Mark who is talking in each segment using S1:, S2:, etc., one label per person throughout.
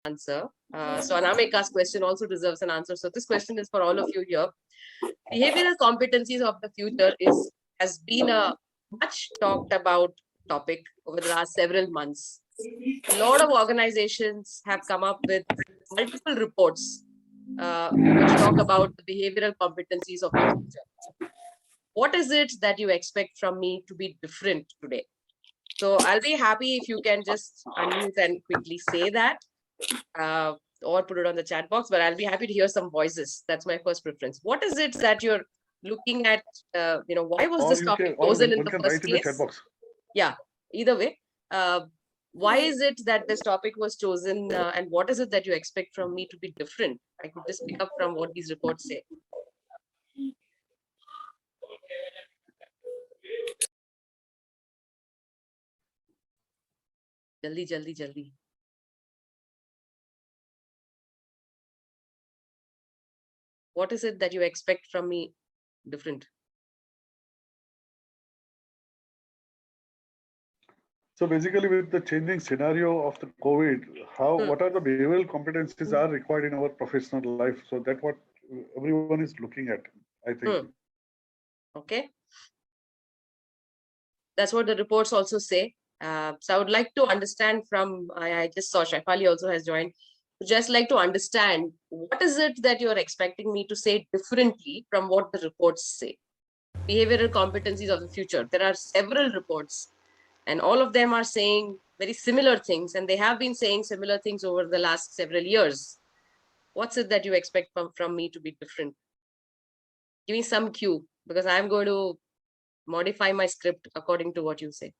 S1: answer. So Anamika's question also deserves an answer. So this question is for all of you here. Behavioral competencies of the future has been a much talked about topic over the last several months. A lot of organizations have come up with multiple reports which talk about the behavioral competencies of the future. What is it that you expect from me to be different today? So I'll be happy if you can just unmute and quickly say that, or put it on the chat box, but I'll be happy to hear some voices. That's my first preference. What is it that you're looking at? Why was this topic chosen in the first place? Yeah, either way. Why is it that this topic was chosen, and what is it that you expect from me to be different? I could just pick up from what these reports say. Jaldi. What is it that you expect from me different?
S2: So basically, with the changing scenario of the COVID, what are the behavioral competencies are required in our professional life? So that's what everyone is looking at, I think.
S1: Okay. That's what the reports also say. So I would like to understand from, I just saw Shaifali also has joined. Just like to understand, what is it that you're expecting me to say differently from what the reports say? Behavioral competencies of the future. There are several reports, and all of them are saying very similar things, and they have been saying similar things over the last several years. What's it that you expect from me to be different? Give me some cue, because I'm going to modify my script according to what you say.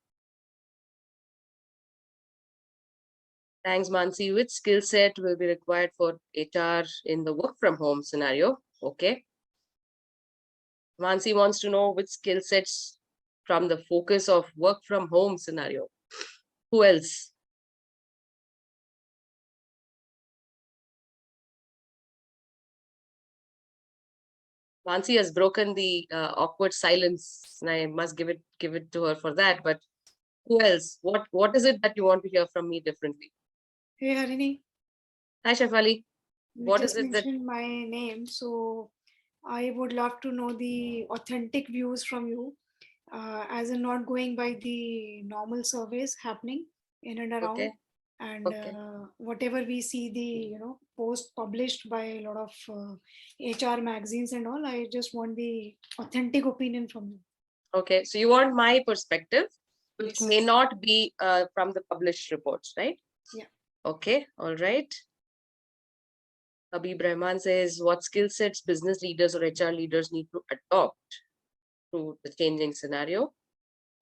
S1: Thanks, Mansi. Which skill set will be required for HR in the work from home scenario? Okay. Mansi wants to know which skill sets from the focus of work from home scenario. Who else? Mansi has broken the awkward silence, and I must give it to her for that. But who else? What is it that you want to hear from me differently?
S3: Hey Harini.
S1: Hi Shaifali.
S3: What is it that my name? So I would love to know the authentic views from you, as in not going by the normal surveys happening in and around.
S1: Okay.
S3: And whatever we see the post published by a lot of HR magazines and all, I just want the authentic opinion from you.
S1: Okay, so you want my perspective, which may not be from the published reports, right?
S3: Yeah.
S1: Okay, all right. Habib Rahman says, what skill sets business leaders or HR leaders need to adopt to the changing scenario?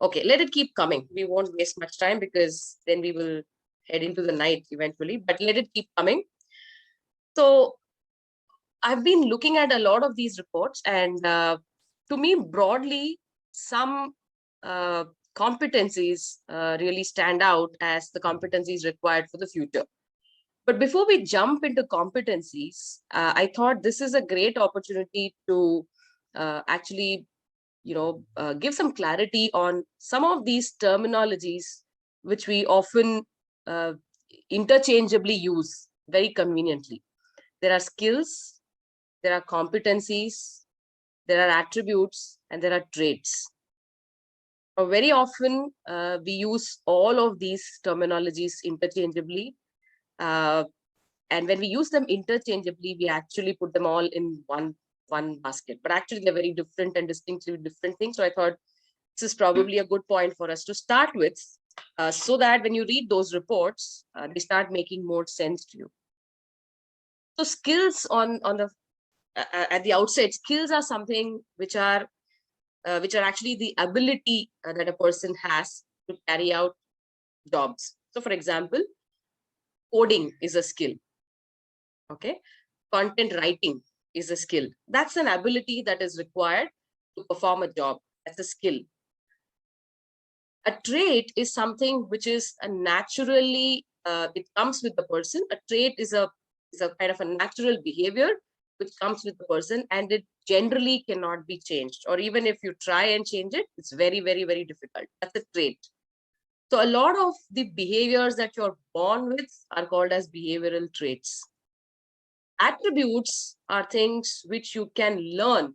S1: Okay, let it keep coming. We won't waste much time because then we will head into the night eventually, but let it keep coming. So I've been looking at a lot of these reports, and to me, broadly, some competencies really stand out as the competencies required for the future. But before we jump into competencies, I thought this is a great opportunity to actually, give some clarity on some of these terminologies, which we often interchangeably use very conveniently. There are skills, there are competencies, there are attributes, and there are traits. Very often, we use all of these terminologies interchangeably. And when we use them interchangeably, we actually put them all in one basket. But actually, they're very different and distinctly different things. So I thought this is probably a good point for us to start with, so that when you read those reports, they start making more sense to you. So skills on the at the outset, skills are something which are actually the ability that a person has to carry out jobs. So, for example, coding is a skill. Okay, content writing is a skill. That's an ability that is required to perform a job. That's a skill. A trait is something which is a naturally it comes with the person. A trait is a kind of a natural behavior which comes with the person, and it generally cannot be changed. Or even if you try and change it, it's very, very, very difficult. That's a trait. So a lot of the behaviors that you're born with are called as behavioral traits. Attributes are things which you can learn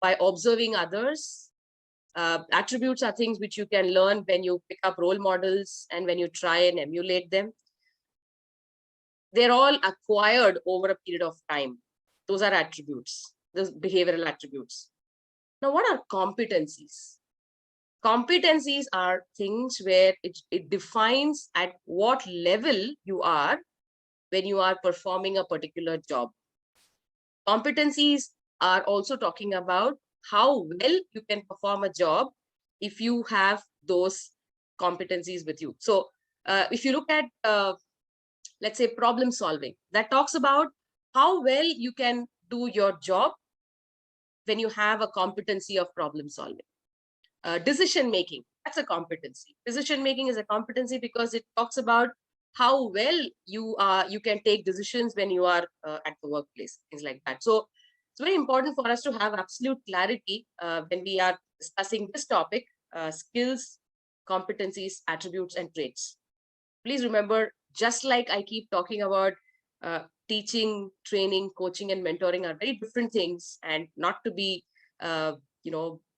S1: by observing others. Attributes are things which you can learn when you pick up role models and when you try and emulate them. They're all acquired over a period of time. Those are attributes, those behavioral attributes. Now, what are competencies? Competencies are things where it defines at what level you are when you are performing a particular job. Competencies are also talking about how well you can perform a job if you have those competencies with you. So if you look at, let's say, problem solving, that talks about how well you can do your job when you have a competency of problem solving. Decision making, that's a competency. Decision making is a competency because it talks about how well you can take decisions when you are at the workplace, things like that. So it's very important for us to have absolute clarity when we are discussing this topic, skills, competencies, attributes, and traits. Please remember, just like I keep talking about teaching, training, coaching, and mentoring are very different things and not to be,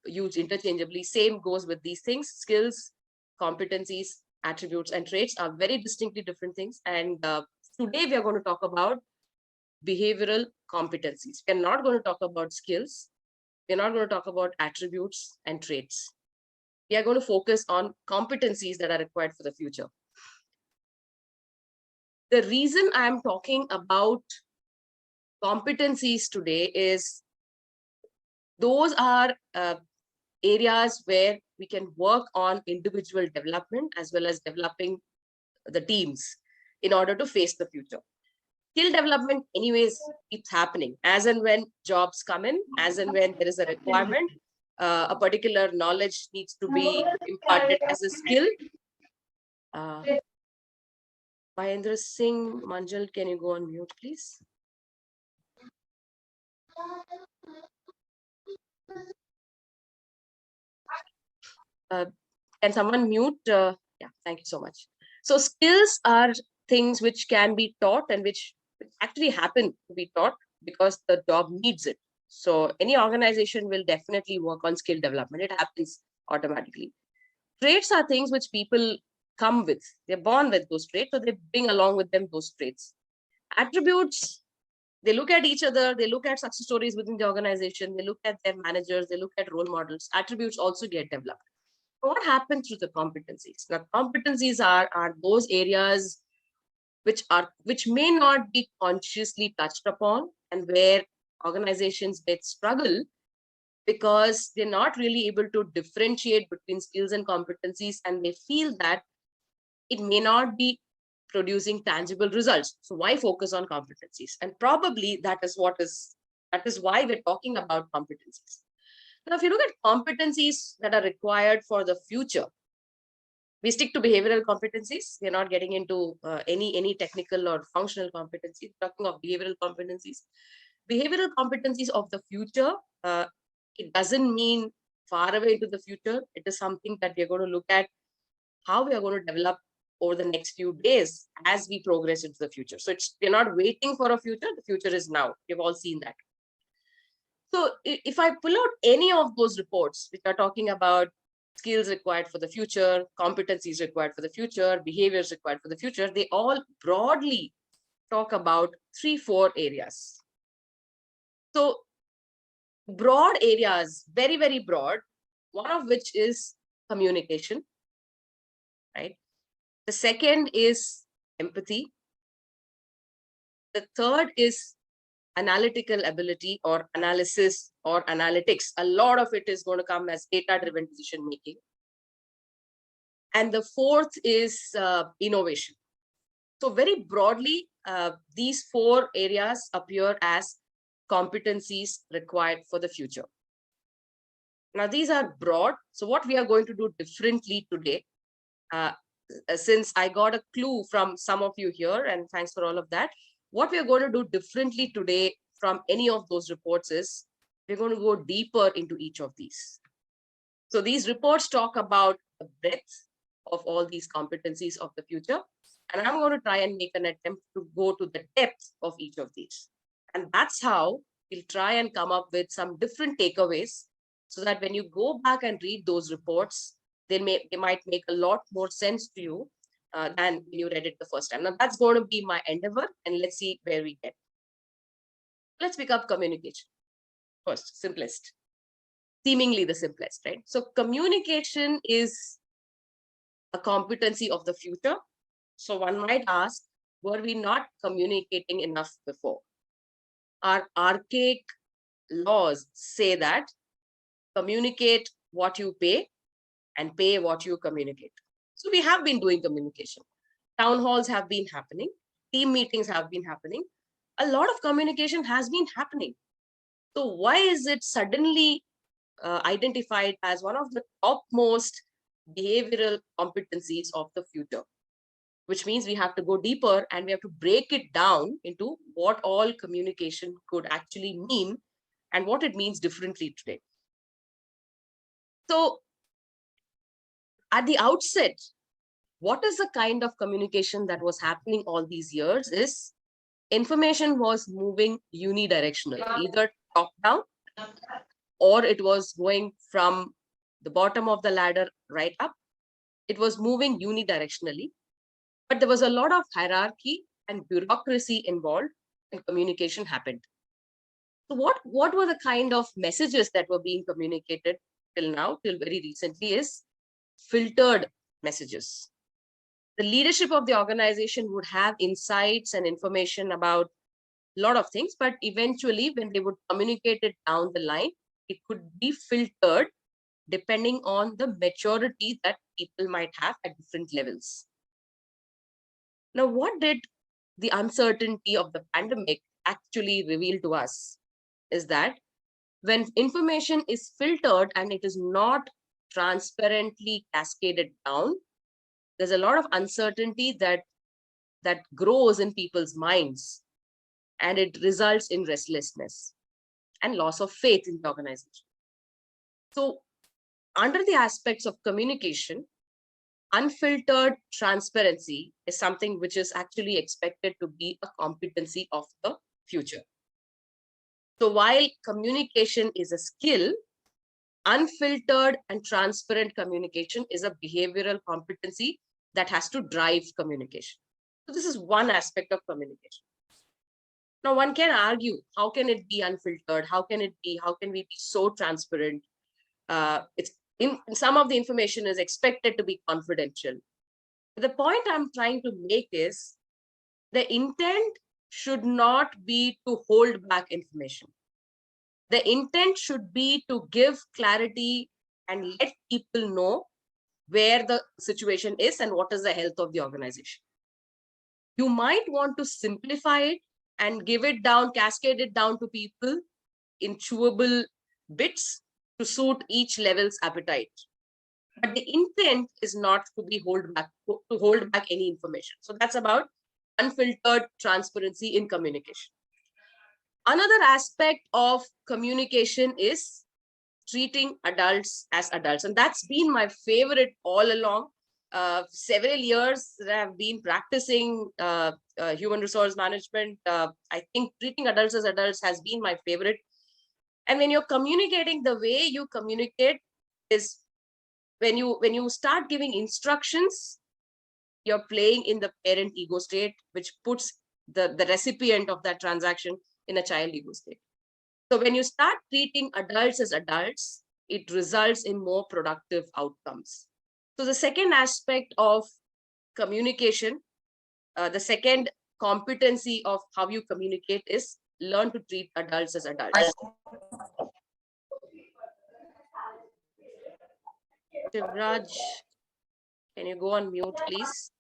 S1: used interchangeably. Same goes with these things. Skills, competencies, attributes, and traits are very distinctly different things. And today we are going to talk about behavioral competencies. We're not going to talk about skills. We're not going to talk about attributes and traits. We are going to focus on competencies that are required for the future. The reason I'm talking about competencies today is those are areas where we can work on individual development as well as developing the teams in order to face the future. Skill development anyways keeps happening as and when jobs come in, as and when there is a requirement, a particular knowledge needs to be imparted as a skill. Mahendra Singh Manjal, can you go on mute, please? Can someone mute? Yeah, thank you so much. So skills are things which can be taught and which actually happen to be taught because the job needs it. So any organization will definitely work on skill development. It happens automatically. Traits are things which people come with. They're born with those traits, so they bring along with them those traits. Attributes, they look at each other, they look at success stories within the organization, they look at their managers, they look at role models. Attributes also get developed. What happens to the competencies? Now, competencies are those areas which may not be consciously touched upon and where organizations may struggle because they're not really able to differentiate between skills and competencies, and they feel that it may not be producing tangible results. So why focus on competencies? And probably that is why we're talking about competencies. Now, if you look at competencies that are required for the future, we stick to behavioral competencies. We're not getting into any technical or functional competencies. We're talking of behavioral competencies. Behavioral competencies of the future, it doesn't mean far away into the future. It is something that we're going to look at how we are going to develop over the next few days as we progress into the future. So we're not waiting for a future. The future is now. You've all seen that. So if I pull out any of those reports, which are talking about skills required for the future, competencies required for the future, behaviors required for the future, they all broadly talk about 3-4 areas. So broad areas, very, very broad, one of which is communication, right? The second is empathy. The third is analytical ability or analysis or analytics. A lot of it is going to come as data-driven decision making. And the fourth is innovation. So very broadly, these 4 areas appear as competencies required for the future. Now, these are broad. So what we are going to do differently today, since I got a clue from some of you here, and thanks for all of that, what we are going to do differently today from any of those reports is we're going to go deeper into each of these. So these reports talk about the breadth, of all these competencies of the future. And I'm going to try and make an attempt to go to the depth of each of these. And that's how we'll try and come up with some different takeaways so that when you go back and read those reports, they might make a lot more sense to you than when you read it the first time. Now, that's going to be my endeavor, and let's see where we get. Let's pick up communication first, simplest, seemingly the simplest, right? So communication is a competency of the future. So one might ask, were we not communicating enough before? Our archaic laws say that communicate what you pay and pay what you communicate. So we have been doing communication. Town halls have been happening. Team meetings have been happening. A lot of communication has been happening. So why is it suddenly identified as one of the topmost behavioral competencies of the future? Which means we have to go deeper and we have to break it down into what all communication could actually mean and what it means differently today. So at the outset, what is the kind of communication that was happening all these years is information was moving unidirectional, either top down or it was going from the bottom of the ladder right up. It was moving unidirectionally. But there was a lot of hierarchy and bureaucracy involved when communication happened. So what were the kind of messages that were being communicated till now, till very recently, is filtered messages. The leadership of the organization would have insights and information about a lot of things, but eventually when they would communicate it down the line, it could be filtered depending on the maturity that people might have at different levels. Now, what did the uncertainty of the pandemic actually reveal to us is that when information is filtered and it is not transparently cascaded down, there's a lot of uncertainty that grows in people's minds, and it results in restlessness and loss of faith in the organization. So under the aspects of communication, unfiltered transparency is something which is actually expected to be a competency of the future. So while communication is a skill, unfiltered and transparent communication is a behavioral competency that has to drive communication. So this is one aspect of communication. Now one can argue, how can it be unfiltered? How can we be so transparent? Some of the information is expected to be confidential. The point I'm trying to make is the intent should not be to hold back information. The intent should be to give clarity and let people know where the situation is and what is the health of the organization. You might want to simplify it and give it down, cascade it down to people in chewable bits to suit each level's appetite. But the intent is not to hold back any information. So that's about unfiltered transparency in communication. Another aspect of communication is treating adults as adults. And that's been my favorite all along. Several years that I've been practicing human resource management. I think treating adults as adults has been my favorite. And when you're communicating, the way you communicate is when you start giving instructions, you're playing in the parent ego state, which puts the recipient of that transaction in a child ego state. So when you start treating adults as adults, it results in more productive outcomes. So the second aspect of communication, the second competency of how you communicate is learn to treat adults as adults. Shivraj, can you go on mute, please?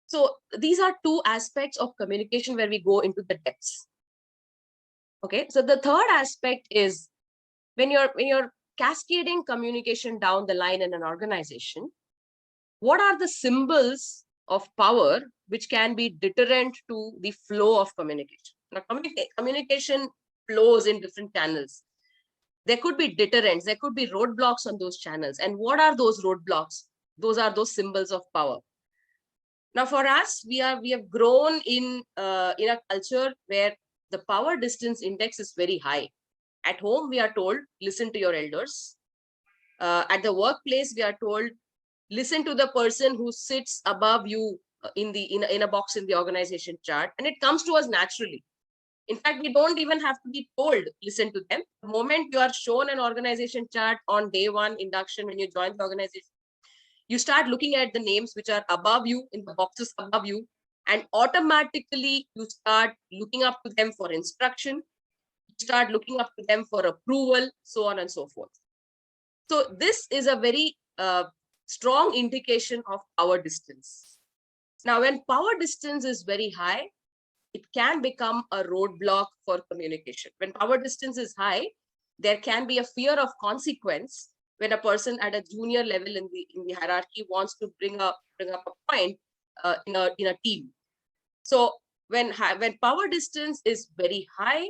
S1: So these are two aspects of communication where we go into the depths. Okay, so the third aspect is when you're cascading communication down the line in an organization, what are the symbols of power which can be deterrent to the flow of communication? Now, communication flows in different channels. There could be deterrents, there could be roadblocks on those channels. And what are those roadblocks? Those are those symbols of power. Now, for us, we have grown in a culture where the power distance index is very high. At home, we are told, listen to your elders. At the workplace, we are told, listen to the person who sits above you in a box in the organization chart, and it comes to us naturally. In fact, we don't even have to be told, listen to them. The moment you are shown an organization chart on day one induction, when you join the organization, you start looking at the names which are above you, in the boxes above you, and automatically you start looking up to them for instruction, you start looking up to them for approval, so on and so forth. So this is a very strong indication of power distance. Now, when power distance is very high, it can become a roadblock for communication. When power distance is high, there can be a fear of consequence when a person at a junior level in the hierarchy wants to bring up a point in a team. So when power distance is very high,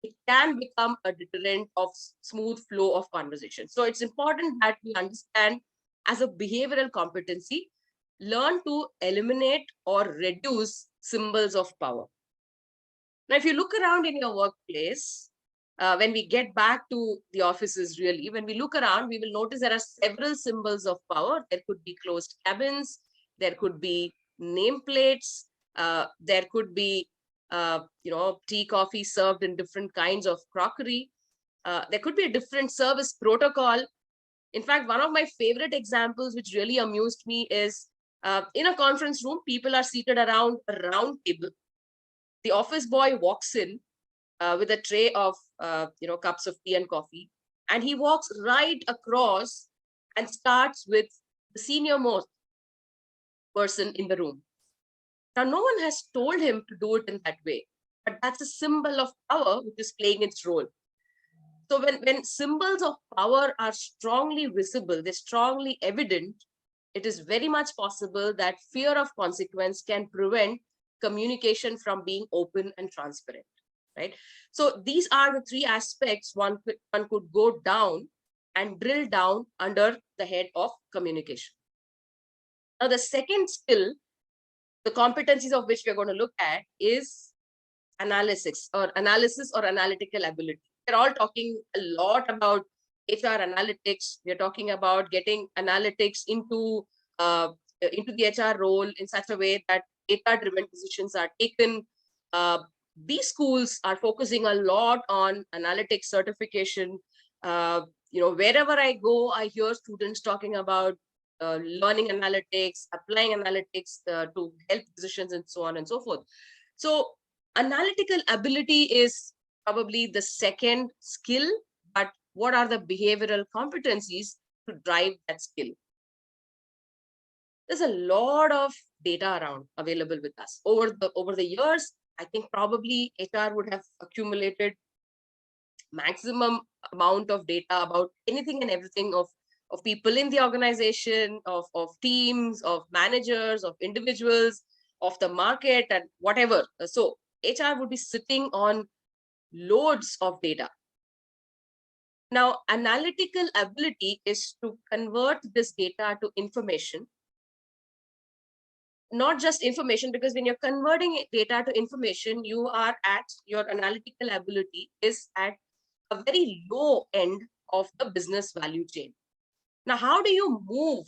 S1: it can become a deterrent of smooth flow of conversation. So it's important that we understand, as a behavioral competency, learn to eliminate or reduce symbols of power. Now, if you look around in your workplace, when we get back to the offices, really, when we look around, we will notice there are several symbols of power. There could be closed cabins, there could be nameplates, there could be tea, coffee served in different kinds of crockery. There could be a different service protocol. In fact, one of my favorite examples, which really amused me, is in a conference room, people are seated around a round table. The office boy walks in with a tray of cups of tea and coffee, and he walks right across and starts with the senior most person in the room. Now, no one has told him to do it in that way, but that's a symbol of power which is playing its role. So when symbols of power are strongly visible, they're strongly evident, it is very much possible that fear of consequence can prevent communication from being open and transparent, right? So these are the three aspects one could go down and drill down under the head of communication. Now, the second skill, the competencies of which we're going to look at, is analysis or analytical ability. We're all talking a lot about HR analytics. We're talking about getting analytics into the HR role in such a way that data-driven decisions are taken. These schools are focusing a lot on analytics certification. Wherever I go, I hear students talking about learning analytics, applying analytics to help decisions, and so on and so forth. So analytical ability is probably the second skill, but what are the behavioral competencies to drive that skill? There's a lot of data around available with us. Over the years, I think probably HR would have accumulated maximum amount of data about anything and everything of people in the organization, of teams, of managers, of individuals, of the market, and whatever. So HR would be sitting on loads of data. Now, analytical ability is to convert this data to information. Not just information, because when you're converting data to information, your analytical ability is at a very low end of the business value chain. Now, how do you move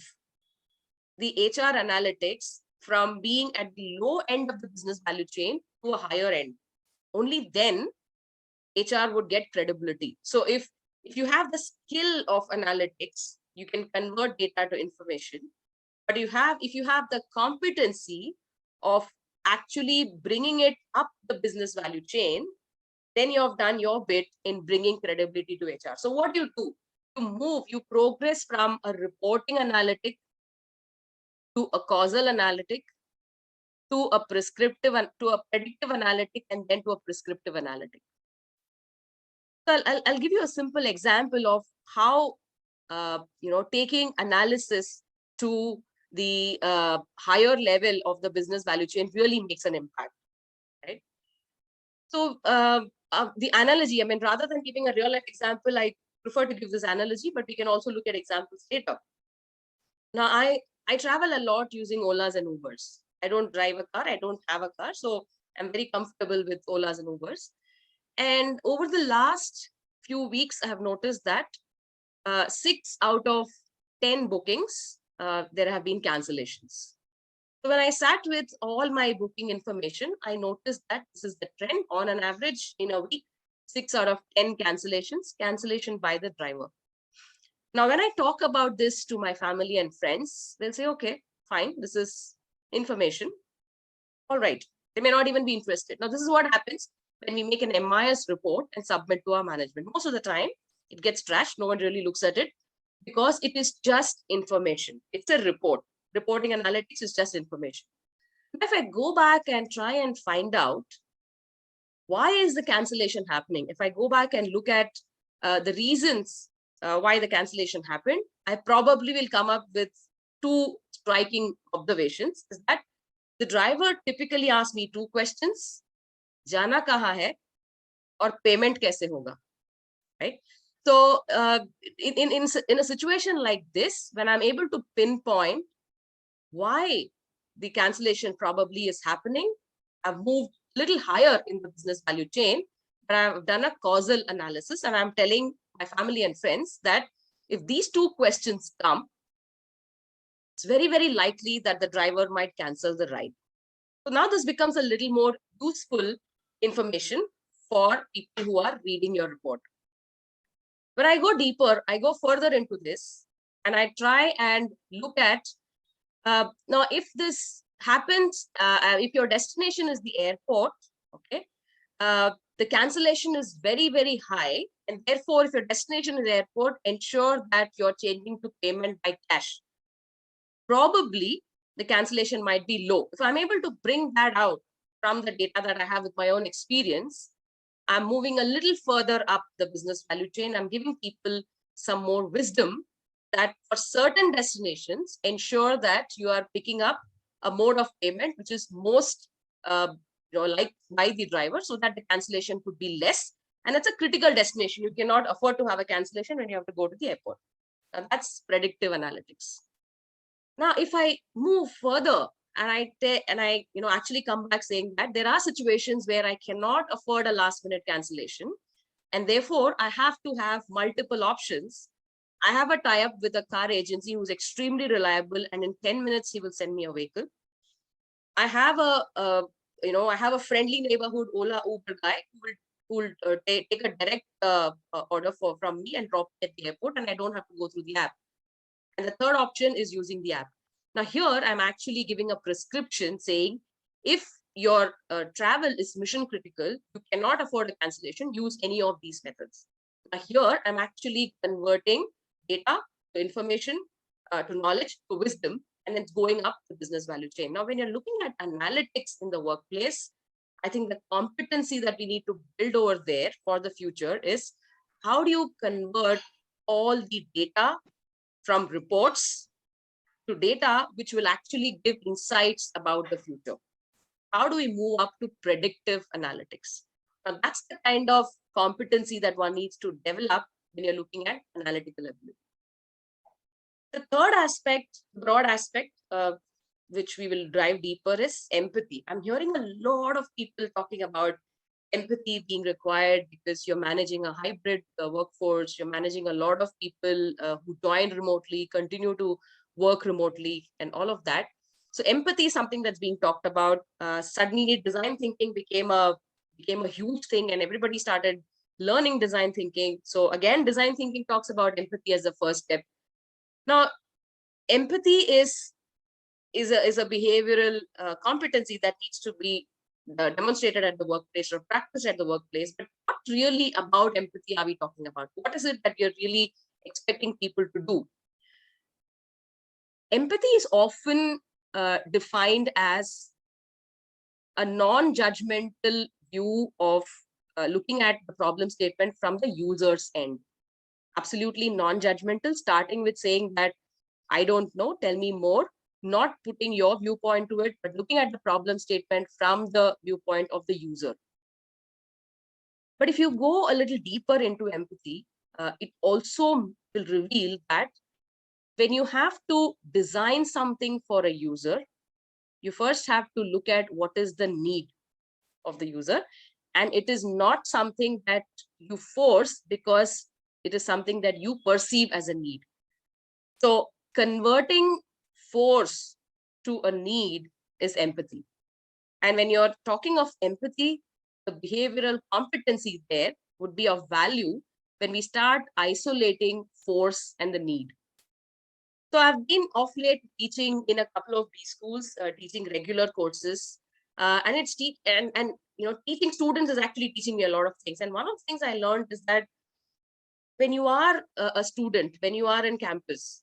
S1: the HR analytics from being at the low end of the business value chain to a higher end? Only then HR would get credibility. So if you have the skill of analytics, you can convert data to information. But if you have the competency of actually bringing it up the business value chain, then you have done your bit in bringing credibility to HR. So what do? You progress from a reporting analytic to a causal analytic to a prescriptive and to a predictive analytic, and then to a prescriptive analytic. So I'll give you a simple example of how taking analysis to the higher level of the business value chain really makes an impact, right? So the analogy, I mean, rather than giving a real life example, I prefer to give this analogy, but we can also look at examples later. Now, I travel a lot using Olas and Ubers. I don't drive a car. I don't have a car. So I'm very comfortable with Olas and Ubers. And over the last few weeks, I have noticed that 6 out of 10 bookings, there have been cancellations. So when I sat with all my booking information, I noticed that this is the trend. On an average, in a week, 6 out of 10 cancellation by the driver. Now, when I talk about this to my family and friends, they'll say, okay, fine, this is information. All right. They may not even be interested. Now, this is what happens when we make an MIS report and submit to our management. Most of the time, it gets trashed. No one really looks at it because it is just information. It's a report. Reporting analytics is just information. If I go back and try and find out why is the cancellation happening, if I go back and look at the reasons why the cancellation happened, I probably will come up with 2 striking observations. Is that the driver typically asks me 2 questions: "Jana kahan hai?" or "Payment kaise hoga?" Right? So in a situation like this, when I'm able to pinpoint why the cancellation probably is happening, I've moved a little higher in the business value chain, but I've done a causal analysis, and I'm telling my family and friends that if these 2 questions come, it's very, very likely that the driver might cancel the ride. So now this becomes a little more useful information for people who are reading your report. When I go deeper, I go further into this, and I try and look at, now if this happens, if your destination is the airport, okay, the cancellation is very, very high. And therefore, if your destination is airport, ensure that you're changing to payment by cash. Probably the cancellation might be low. If I'm able to bring that out from the data that I have with my own experience, I'm moving a little further up the business value chain. I'm giving people some more wisdom that for certain destinations, ensure that you are picking up a mode of payment which is most liked by the driver, so that the cancellation could be less. And it's a critical destination. You cannot afford to have a cancellation when you have to go to the airport. And that's predictive analytics. Now, if I move further and I actually come back saying that there are situations where I cannot afford a last minute cancellation, and therefore I have to have multiple options. I have a tie-up with a car agency who's extremely reliable, and in 10 minutes he will send me a vehicle. I have a friendly neighborhood Ola Uber guy who will take a direct order from me and drop it at the airport, and I don't have to go through the app. And the third option is using the app. Now here, I'm actually giving a prescription saying, if your travel is mission critical, you cannot afford a cancellation, use any of these methods. Now here, I'm actually converting data to information, to knowledge, to wisdom, and it's going up the business value chain. Now, when you're looking at analytics in the workplace, I think the competency that we need to build over there for the future is, how do you convert all the data from reports to data which will actually give insights about the future? How do we move up to predictive analytics? Now, that's the kind of competency that one needs to develop when you're looking at analytical ability. The third aspect, broad aspect, which we will dive deeper, is empathy. I'm hearing a lot of people talking about empathy being required because you're managing a hybrid workforce. You're managing a lot of people who join remotely, continue to work remotely, and all of that. So empathy is something that's being talked about. Suddenly, design thinking became a huge thing, and everybody started learning design thinking. So again, design thinking talks about empathy as the first step. Now, empathy is a behavioral competency that needs to be demonstrated at the workplace or practiced at the workplace. But what really about empathy are we talking about? What is it that you're really expecting people to do? Empathy is often defined as a non-judgmental view of looking at the problem statement from the user's end. Absolutely non-judgmental, starting with saying that, I don't know, tell me more, not putting your viewpoint to it, but looking at the problem statement from the viewpoint of the user. But if you go a little deeper into empathy, it also will reveal that when you have to design something for a user, you first have to look at what is the need of the user. And it is not something that you force because it is something that you perceive as a need. So converting force to a need is empathy. And when you're talking of empathy, the behavioral competency there would be of value when we start isolating force and the need. So I've been of late teaching in a couple of B schools, teaching regular courses, and it's teaching students is actually teaching me a lot of things. And one of the things I learned is that when you are a student, when you are in campus,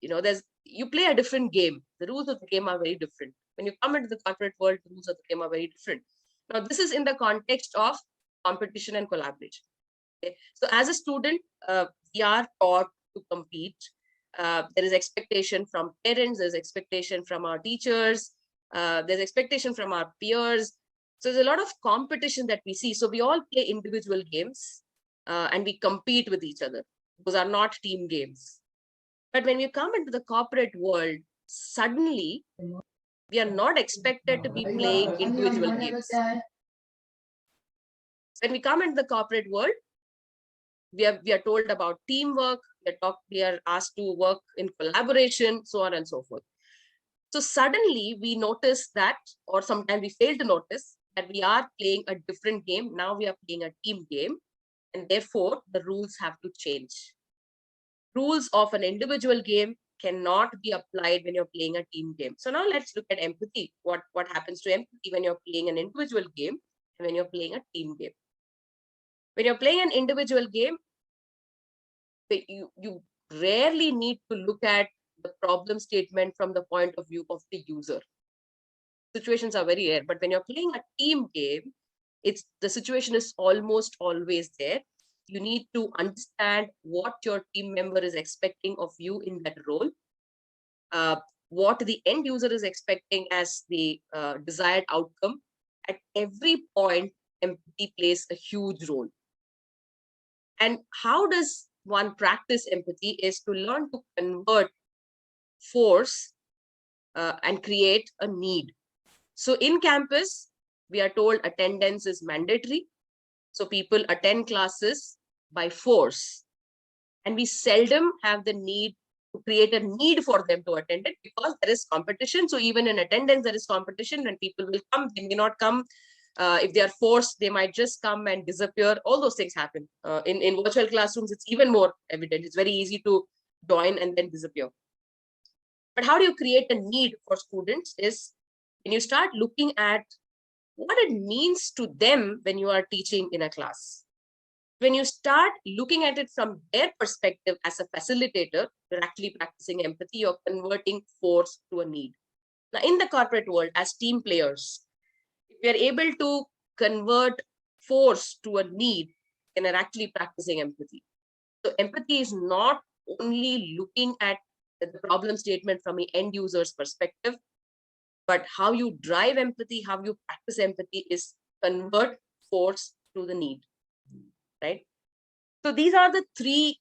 S1: you play a different game. The rules of the game are very different. When you come into the corporate world, the rules of the game are very different. Now, this is in the context of competition and collaboration. Okay? So as a student, we are taught to compete. There is expectation from parents, there's expectation from our teachers, there's expectation from our peers. So there's a lot of competition that we see. So we all play individual games and we compete with each other. Those are not team games. But when we come into the corporate world, suddenly we are not expected to be playing individual games. When we come into the corporate world, we are told about teamwork, we are asked to work in collaboration, so on and so forth. So suddenly we notice that, or sometimes we fail to notice that we are playing a different game. Now we are playing a team game, and therefore the rules have to change. Rules of an individual game cannot be applied when you're playing a team game. So now let's look at empathy. What happens to empathy when you're playing an individual game and when you're playing a team game? When you're playing an individual game, you rarely need to look at the problem statement from the point of view of the user. Situations are very rare, but when you're playing a team game, the situation is almost always there. You need to understand what your team member is expecting of you in that role, what the end user is expecting as the desired outcome. At every point, empathy plays a huge role. And how does one practice empathy is to learn to convert force and create a need. So in campus, we are told attendance is mandatory. So people attend classes by force. And we seldom have the need to create a need for them to attend it because there is competition. So even in attendance, there is competition. When people will come, they may not come. If they are forced, they might just come and disappear. All those things happen. In virtual classrooms, it's even more evident. It's very easy to join and then disappear. But how do you create a need for students is when you start looking at what it means to them when you are teaching in a class. When you start looking at it from their perspective as a facilitator, you're actually practicing empathy, you're converting force to a need. Now, in the corporate world, as team players, if we are able to convert force to a need, then we're actually practicing empathy. So empathy is not only looking at the problem statement from the end user's perspective, but how you drive empathy, how you practice empathy is convert force to the need, right? So these are the three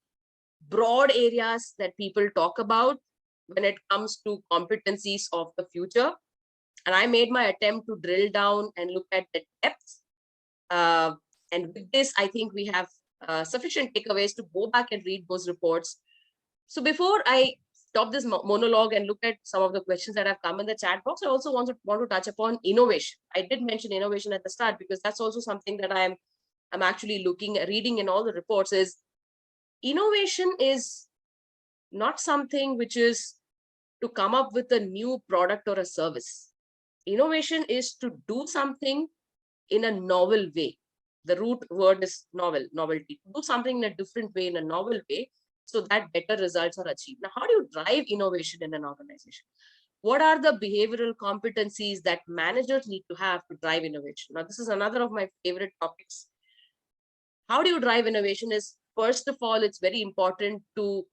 S1: broad areas that people talk about when it comes to competencies of the future. And I made my attempt to drill down and look at the depth. And with this, I think we have sufficient takeaways to go back and read those reports. So before I stop this monologue and look at some of the questions that have come in the chat box, I also want to touch upon innovation. I did mention innovation at the start because that's also something that I'm actually reading in all the reports. Is innovation is not something which is to come up with a new product or a service. Innovation is to do something in a novel way. The root word is novelty. Do something in a different way, in a novel way, so that better results are achieved. Now, how do you drive innovation in an organization? What are the behavioral competencies that managers need to have to drive innovation? Now, this is another of my favorite topics. How do you drive innovation is, first of all, it's very important to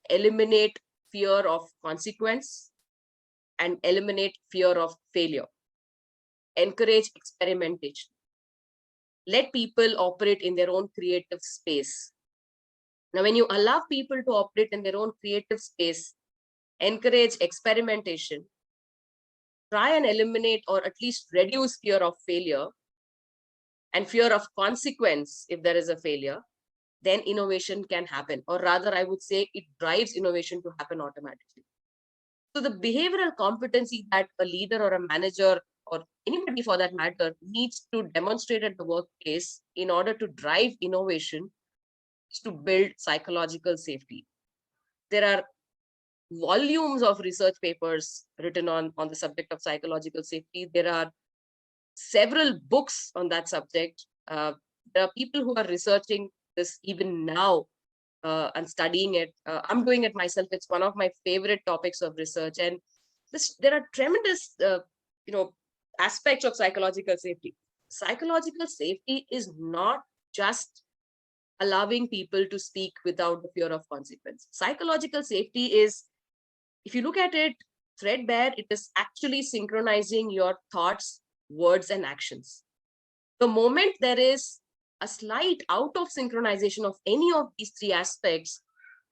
S1: eliminate fear of consequence and eliminate fear of failure. Encourage experimentation. let people operate in their own creative space. Now, when you allow people to operate in their own creative space, encourage experimentation, try and eliminate or at least reduce fear of failure and fear of consequence if there is a failure, then innovation can happen. Or rather, I would say it drives innovation to happen automatically. So the behavioral competency that a leader or a manager or anybody for that matter needs to demonstrate at the workplace in order to drive innovation is to build psychological safety. There are volumes of research papers written on the subject of psychological safety. There are several books on that subject. There are people who are researching this even now and studying it. I'm doing it myself. It's one of my favorite topics of research. And there are tremendous, aspects of psychological safety. Psychological safety is not just allowing people to speak without the fear of consequence. Psychological safety is, if you look at it threadbare, it is actually synchronizing your thoughts, words, and actions. The moment there is a slight out of synchronization of any of these three aspects,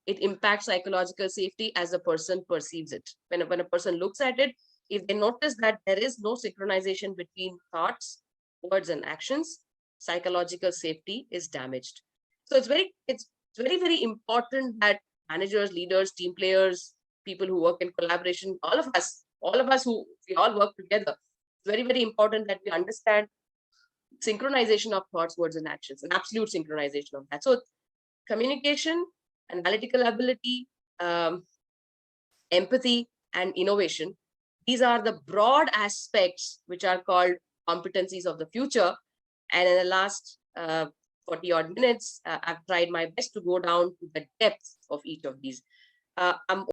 S1: it impacts psychological safety as a person perceives it. When a person looks at it, if they notice that there is no synchronization between thoughts, words, and actions, psychological safety is damaged. So it's very, very important that managers, leaders, team players, people who work in collaboration, all of us who we all work together, it's very, very important that we understand synchronization of thoughts, words, and actions, an absolute synchronization of that. So communication, analytical ability, empathy, and innovation, these are the broad aspects which are called competencies of the future. And in the last 40 odd minutes, I've tried my best to go down to the depth of each of these. I'm